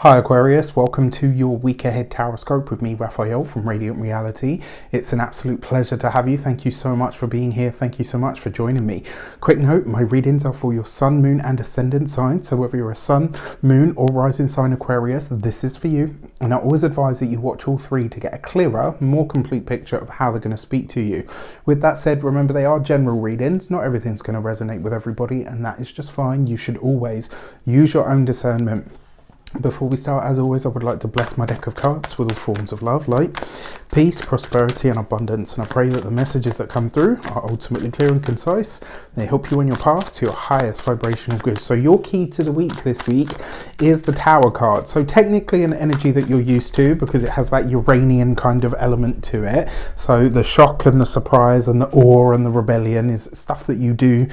Hi Aquarius, welcome to your week ahead tarot with me, Raphael from Reydiant Reality. It's an absolute pleasure to have you. Thank you so much for being here. Thank you so much for joining me. Quick note, my readings are for your sun, moon and ascendant sign. So whether you're a sun, moon or rising sign Aquarius, this is for you. And I always advise that you watch all three to get a clearer, more complete picture of how they're going to speak to you. With that said, remember they are general readings. Not everything's going to resonate with everybody, and that is just fine. You should always use your own discernment. Before we start, as always, I would like to bless my deck of cards with all forms of love, light, peace, prosperity and abundance. And I pray that the messages that come through are ultimately clear and concise. They help you on your path to your highest vibrational good. So your key to the week this week is the Tower card. So technically an energy that you're used to because it has that Uranian kind of element to it. So the shock and the surprise and the awe and the rebellion is stuff that you do.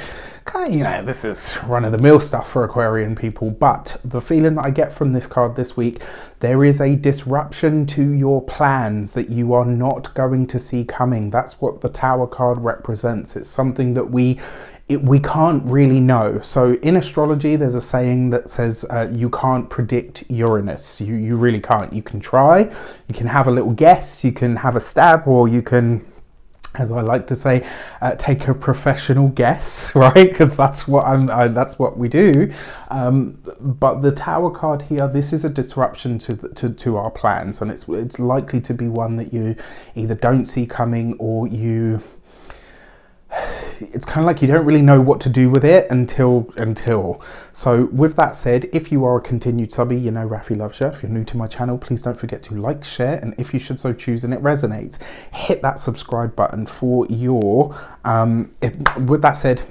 You know, this is run-of-the-mill stuff for Aquarian people, but the feeling that I get from this card this week, there is a disruption to your plans that you are not going to see coming. That's what the Tower card represents. It's something that we can't really know. So in astrology, there's a saying that says you can't predict Uranus. You really can't. You can try, you can have a little guess, you can have a stab, or you can, as I like to say, take a professional guess, right? Because that's what that's what we do. But the Tower card here, this is a disruption to our plans, and it's likely to be one that you either don't see coming or it's kind of like you don't really know what to do with it until. So with that said, if you are a continued subby, you know Rafi loves you. If you're new to my channel, please don't forget to like, share, and if you should so choose and it resonates, hit that subscribe button for your, with that said,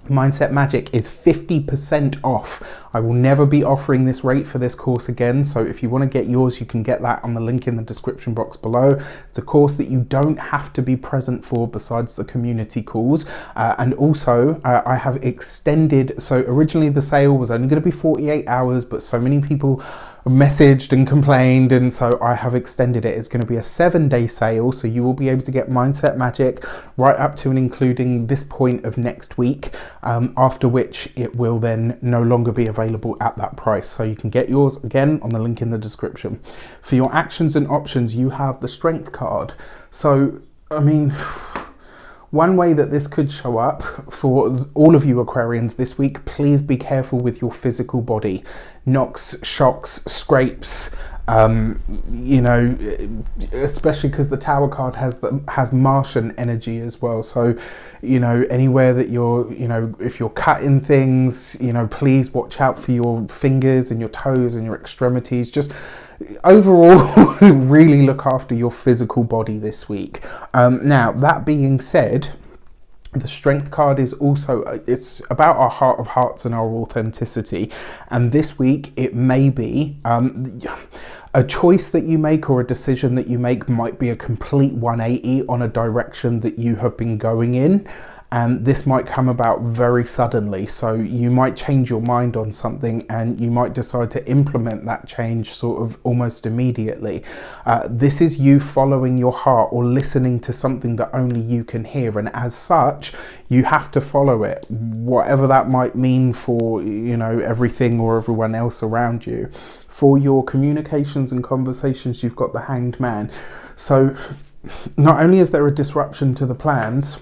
Mindset Magic is 50% off. I will never be offering this rate for this course again. So if you want to get yours, you can get that on the link in the description box below. It's a course that you don't have to be present for besides the community calls. And also I have extended. So originally the sale was only going to be 48 hours, but so many people messaged and complained, and so I have extended it. It's going to be a 7-day sale, so you will be able to get Mindset Magic right up to and including this point of next week, after which it will then no longer be available at that price. So you can get yours again on the link in the description. For your actions and options, you have the Strength card. So I mean, one way that this could show up for all of you Aquarians this week, please be careful with your physical body. Knocks, shocks, scrapes, you know, especially because the Tower card has Martian energy as well. So, you know, anywhere that you're, you know, if you're cutting things, you know, please watch out for your fingers and your toes and your extremities. Just overall, really look after your physical body this week. Now, that being said, the Strength card is also, it's about our heart of hearts and our authenticity. And this week it may be a choice that you make or a decision that you make might be a complete 180 on a direction that you have been going in. And this might come about very suddenly. So you might change your mind on something and you might decide to implement that change sort of almost immediately. This is you following your heart or listening to something that only you can hear. And as such, you have to follow it, whatever that might mean for, you know, everything or everyone else around you. For your communications and conversations, you've got the Hanged Man. So not only is there a disruption to the plans,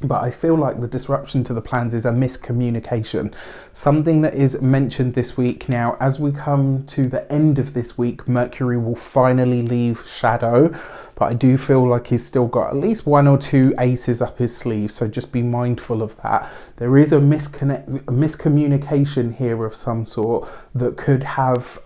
but I feel like the disruption to the plans is a miscommunication. Something that is mentioned this week. Now, as we come to the end of this week, Mercury will finally leave shadow, but I do feel like he's still got at least 1 or 2 aces up his sleeve. So just be mindful of that. There is a miscommunication here of some sort that could have,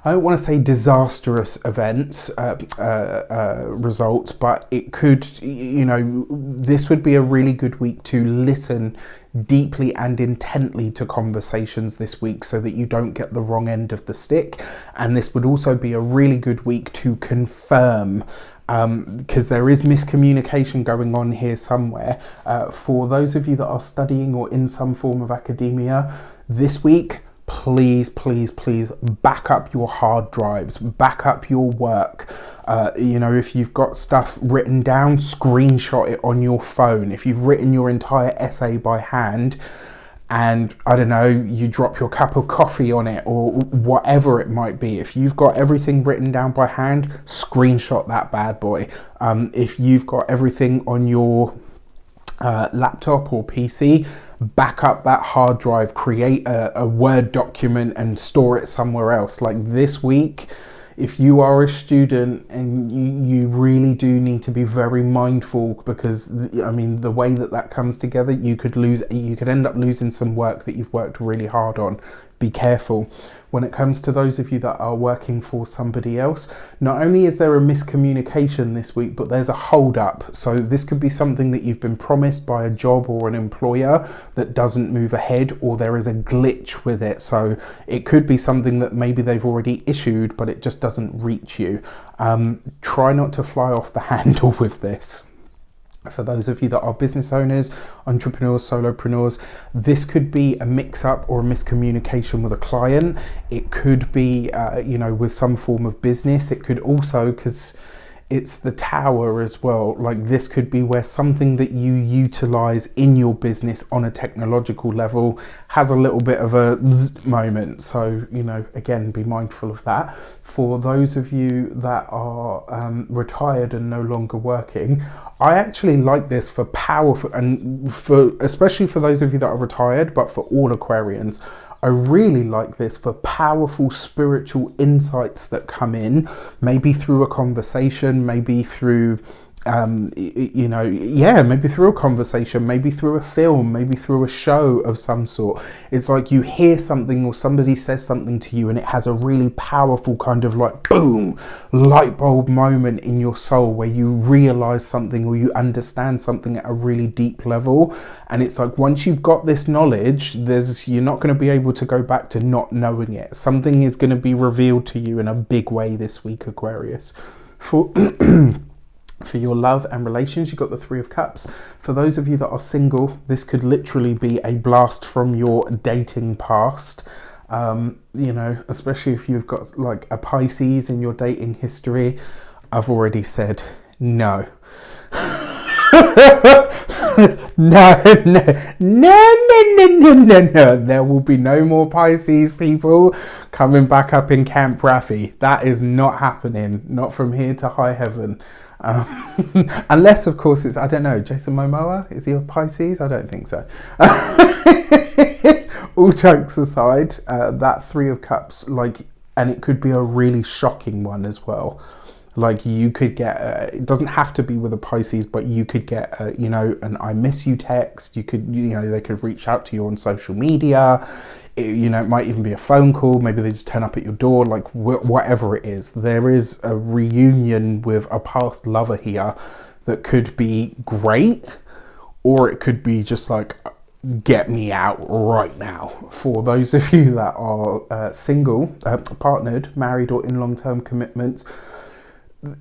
I don't want to say disastrous events, results, but it could, you know, this would be a really good week to listen deeply and intently to conversations this week so that you don't get the wrong end of the stick. And this would also be a really good week to confirm, because there is miscommunication going on here somewhere. For those of you that are studying or in some form of academia this week, please back up your hard drives, back up your work. You know, if you've got stuff written down, screenshot it on your phone. If you've written your entire essay by hand, and I don't know, you drop your cup of coffee on it or whatever it might be. If you've got everything written down by hand, screenshot that bad boy. If you've got everything on your laptop or PC, back up that hard drive, create a Word document and store it somewhere else. Like this week, if you are a student, and you really do need to be very mindful, because I mean, the way that comes together, you could end up losing some work that you've worked really hard on. Be careful. When it comes to those of you that are working for somebody else, not only is there a miscommunication this week, but there's a hold up. So this could be something that you've been promised by a job or an employer that doesn't move ahead, or there is a glitch with it. So it could be something that maybe they've already issued, but it just doesn't reach you. Try not to fly off the handle with this. For those of you that are business owners, entrepreneurs, solopreneurs, this could be a mix-up or a miscommunication with a client. It could be, with some form of business. It could also, because it's the Tower as well, like this could be where something that you utilize in your business on a technological level has a little bit of a moment. So, again, be mindful of that. For those of you that are retired and no longer working, I actually like this for powerful, and especially for those of you that are retired, but for all Aquarians, I really like this for powerful spiritual insights that come in, maybe through a conversation, maybe through maybe through a conversation, maybe through a film, maybe through a show of some sort. It's like you hear something or somebody says something to you and it has a really powerful kind of like boom, light bulb moment in your soul where you realize something or you understand something at a really deep level. And it's like once you've got this knowledge, you're not going to be able to go back to not knowing it. Something is going to be revealed to you in a big way this week, Aquarius. For your love and relations, you've got the Three of Cups. For those of you that are single, this could literally be a blast from your dating past. Especially if you've got like a Pisces in your dating history. I've already said no. No. There will be no more Pisces people coming back up in Camp Raffy. That is not happening. Not from here to high heaven. Unless, of course, it's, I don't know, Jason Momoa? Is he a Pisces? I don't think so. All jokes aside, that Three of Cups, and it could be a really shocking one as well. Like you could get, it doesn't have to be with a Pisces, but you could get, an I miss you text. You could, they could reach out to you on social media. It might even be a phone call. Maybe they just turn up at your door, like whatever it is. There is a reunion with a past lover here that could be great, or it could be just like, get me out right now. For those of you that are single, partnered, married, or in long-term commitments,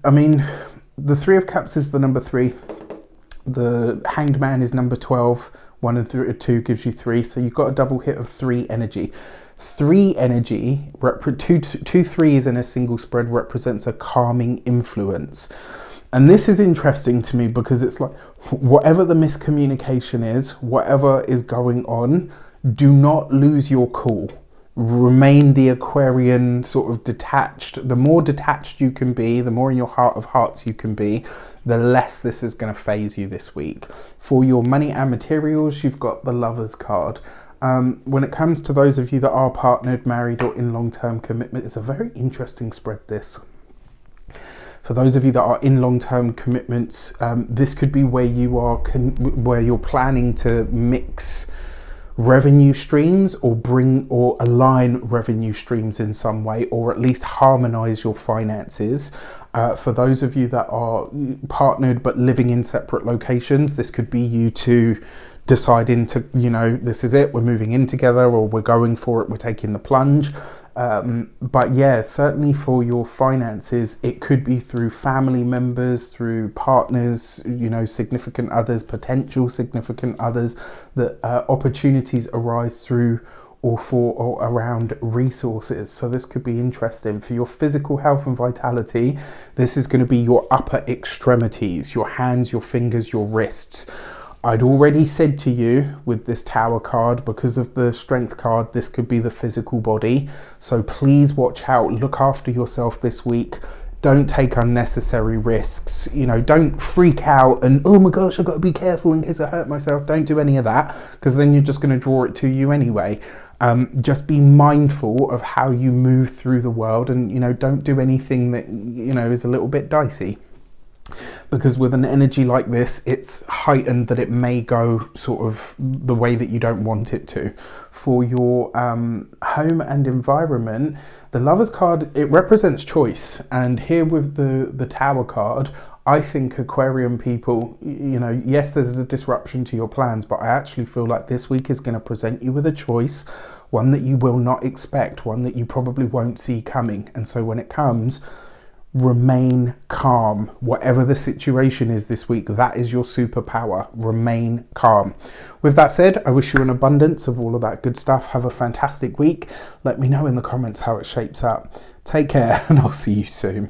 I mean, the Three of Cups is the number 3. The Hanged Man is number 12. 1 and 2 gives you 3. So you've got a double hit of 3 energy. 3 energy, 2 3s in a single spread represents a calming influence. And this is interesting to me because it's like, whatever the miscommunication is, whatever is going on, do not lose your cool. Remain the Aquarian sort of detached. The more detached you can be, the more in your heart of hearts you can be, the less this is going to phase you this week. For your money and materials, you've got the Lovers card. When it comes to those of you that are partnered, married, or in long-term commitment, it's a very interesting spread, this. For those of you that are in long-term commitments, this could be where you are, where you're planning to mix revenue streams or align revenue streams in some way, or at least harmonize your finances. For those of you that are partnered but living in separate locations, this could be you two deciding to, this is it, we're moving in together, or we're going for it, we're taking the plunge. But yeah, certainly for your finances, it could be through family members, through partners, significant others, potential significant others, that opportunities arise through or for or around resources. So this could be interesting. For your physical health and vitality, this is going to be your upper extremities, your hands, your fingers, your wrists. I'd already said to you with this Tower card, because of the Strength card, this could be the physical body. So please watch out, look after yourself this week. Don't take unnecessary risks. You know, don't freak out and, oh my gosh, I've got to be careful in case I hurt myself. Don't do any of that, because then you're just going to draw it to you anyway. Just be mindful of how you move through the world, and, you know, don't do anything that, you know, is a little bit dicey. Because with an energy like this, it's heightened that it may go sort of the way that you don't want it to. For your home and environment, the Lovers card, it represents choice. And here with the Tower card, I think Aquarian people, you know, yes, there's a disruption to your plans, but I actually feel like this week is going to present you with a choice, one that you will not expect, one that you probably won't see coming. And so when it comes, remain calm. Whatever the situation is this week, that is your superpower. Remain calm. With that said, I wish you an abundance of all of that good stuff. Have a fantastic week. Let me know in the comments how it shapes up. Take care, and I'll see you soon.